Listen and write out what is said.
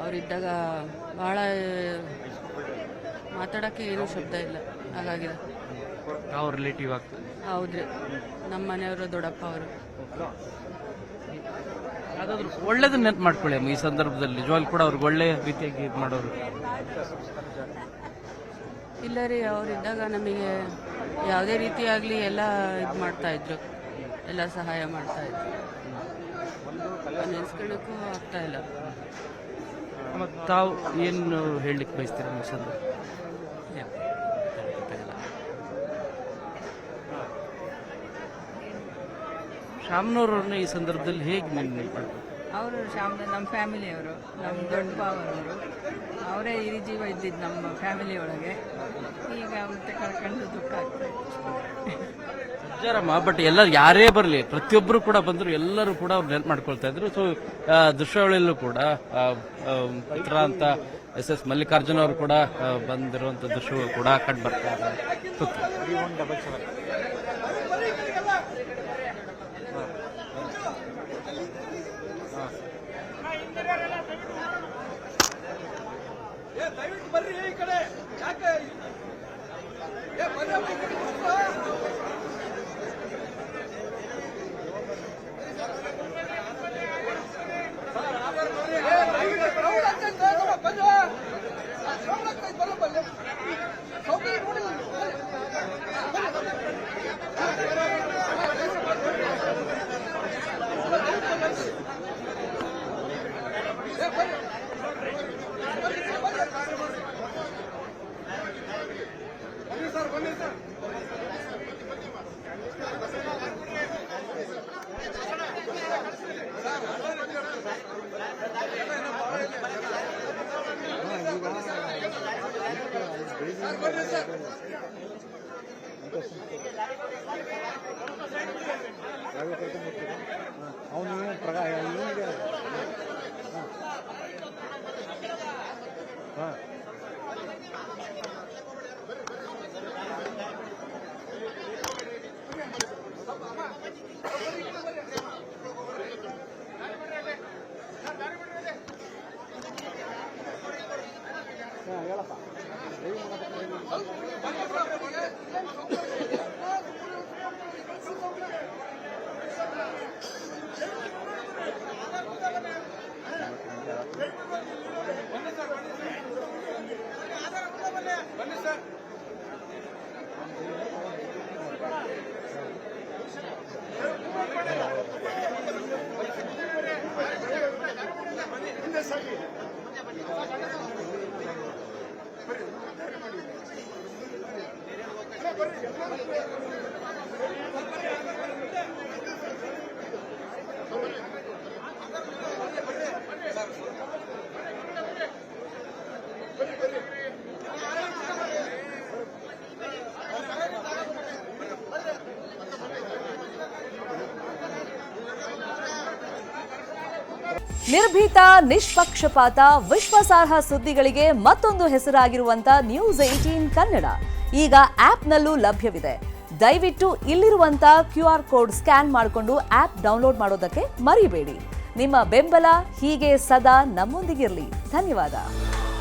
ಅವರಿದ್ದಾಗ ಭಾಳ ಮಾತಾಡೋಕ್ಕೆ ಏನೂ ಶಬ್ದ ಇಲ್ಲ ಹಾಗಾಗಿದೆ. ಅವ್ರ ರಿಲೇಟಿವ್ ಆಗ್ತದೆ. ಹೌದ್ರಿ, ನಮ್ಮ ಮನೆಯವರು ದೊಡ್ಡಪ್ಪ ಅವರು. ಯಾವ್ದಾದ್ರು ಒಳ್ಳೇದನ್ನ ನೆನ್ಪು ಮಾಡ್ಕೊಳ್ಳಿ ಅಮ್ಮ ಈ ಸಂದರ್ಭದಲ್ಲಿ. ನಿಜವಾಗ್ಲೂ ಕೂಡ ಅವ್ರಿಗೆ ಒಳ್ಳೆ ರೀತಿಯಾಗಿ ಇದು ಮಾಡೋರು. ಇಲ್ಲ ರೀ, ಅವರಿದ್ದಾಗ ನಮಗೆ ಯಾವುದೇ ರೀತಿಯಾಗಲಿ ಎಲ್ಲ ಇದು ಮಾಡ್ತಾಯಿದ್ರು, ಎಲ್ಲ ಸಹಾಯ ಮಾಡ್ತಾಯಿದ್ರು. ನೆನೆಸ್ಕೊಳ್ಳೋಕ್ಕೂ ಆಗ್ತಾ ಇಲ್ಲ. ಮತ್ತು ತಾವು ಏನು ಹೇಳಲಿಕ್ಕೆ ಬಯಸ್ತೀರ ಈ ಸಂದರ್ಭ? ಶಾಮ್ನವ್ರನ್ನ ಈ ಸಂದರ್ಭದಲ್ಲಿ ಹೇಗೆ ನೆನ್ಪು? ಅವರು ನಮ್ಮ ಫ್ಯಾಮಿಲಿಯವರು, ನಮ್ಮ ದೊಡ್ಡ ಭಾವನವರು. ಅವರೇ ಹಿರಿ ಜೀವ ಇದ್ದಿದ್ದು ನಮ್ಮ ಫ್ಯಾಮಿಲಿ ಒಳಗೆ. ಈಗ ಮತ್ತೆ ಕಳ್ಕೊಂಡು ದುಃಖ ಆಗ್ತದೆ. ನಿಜಾರಮ್ಮ, ಬಟ್ ಎಲ್ಲರೂ ಯಾರೇ ಬರಲಿ ಪ್ರತಿಯೊಬ್ಬರು ಕೂಡ ಬಂದರು ಎಲ್ಲರೂ ಕೂಡ ಅವ್ರು ನೆನ್ಪು ಮಾಡ್ಕೊಳ್ತಾ ಇದ್ರು. ಸೊ ದೃಶ್ಯಾವಳಿಯಲ್ಲೂ ಕೂಡ ಪುತ್ರ ಅಂತ ಎಸ್ ಮಲ್ಲಿಕಾರ್ಜುನ್ ಅವರು ಕೂಡ ಬಂದಿರುವಂಥ ದೃಶ್ಯಗಳು ಕೂಡ ಕಂಡು ಬರ್ತಾ ಇದೆ. ನಿರ್ಭೀತ, ನಿಷ್ಪಕ್ಷಪಾತ, ವಿಶ್ವಾಸಾರ್ಹ ಸುದ್ದಿಗಳಿಗೆ ಮತ್ತೊಂದು ಹೆಸರಾಗಿರುವಂತ News18 ಕನ್ನಡ ಈಗ ಆಪ್ನಲ್ಲೂ ಲಭ್ಯವಿದೆ. ದಯವಿಟ್ಟು ಇಲ್ಲಿರುವಂತ QR ಕೋಡ್ ಸ್ಕ್ಯಾನ್ ಮಾಡಿಕೊಂಡು ಆಪ್ ಡೌನ್ಲೋಡ್ ಮಾಡೋದಕ್ಕೆ ಮರಿಬೇಡಿ. ನಿಮ್ಮ ಬೆಂಬಲ ಹೀಗೆ ಸದಾ ನಮ್ಮೊಂದಿಗಿರಲಿ. ಧನ್ಯವಾದ.